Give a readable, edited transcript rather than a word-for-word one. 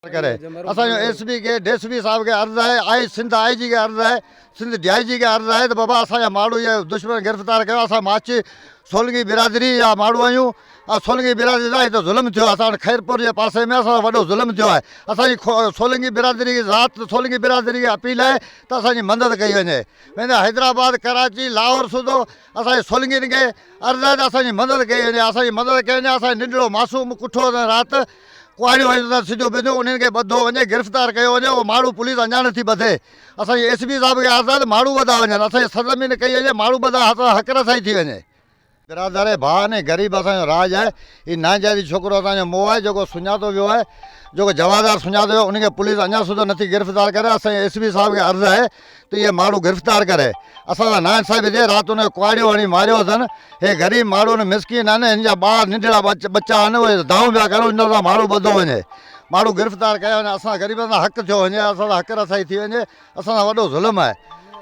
करे असांजो एसपी के डीएसपी साहब के अर्ज़ है, आई सिंध आईजी के अर्ज़ है, सिंध डीआईजी के अर्ज़ है त बाबा असांजा माण्हू इहे दुश्मन गिरफ़्तार कयो। असां माची सोलंगी बिरादरी जा माण्हू आहियूं ऐं सोलंगी बिरादरी सां हिते ज़ुल्म थियो आहे। असां वटि खैरपुर जे पासे में असां वॾो ज़ुल्म थियो आहे। असांजी सोलंगी बिरादरी खे ज़ात सोलंगी बिरादरी खे अपील आहे त असांजी मदद कई वञे। वेंदा हैदराबाद कराची लाहौर सूधो असांजे सोलंगियुनि खे अर्ज़ु आहे त असांजी मदद कई वञे। असांजी मदद कई वञे। असांजो नंढड़ो मासूम कुठो राति कुआड़ियूं आहियूं सिजो बिजो उन्हनि खे ॿधो वञे, गिरफ़्तार कयो वञे। उहो माण्हू पुलिस अञा नथी ॿधे। असांजी एसपी साहिब खे अर्ज़ु आहे त माण्हू ॿधा वञनि, असांजी सरज़मीन कई वञे, माण्हू ॿधा हक़ रसाई थी वञे। बिरादर भाउ ने ग़रीब असांजो राज आहे। हीउ नाजाइज़ी छोकिरो असांजो मोह आहे जेको सुञातो वियो आहे, जेको जवाबदार सुञातो वियो, उनखे पुलिस अञा सुधो नथी गिरफ़्तार करे। असांजे एसपी साहिब खे अर्ज़ु आहे त इहे माण्हू गिरफ़्तार करे। असां सां नाइंसाफ़ी थिए। राति उन कुआड़ियूं हणी मारियो अथनि। हे ग़रीब माण्हू आहिनि, मिसकिन आहिनि, हिन जा ॿार नंढड़ा बच्चा आहिनि, उहे दाऊं पिया कनि, हिन सां माण्हू ॿधो वञे, माण्हू गिरफ़्तार कया वञे। असां ग़रीबनि सां हक़ थियो वञे, असां सां हक़ रसाई थी वञे। असां सां वॾो ज़ुल्म आहे।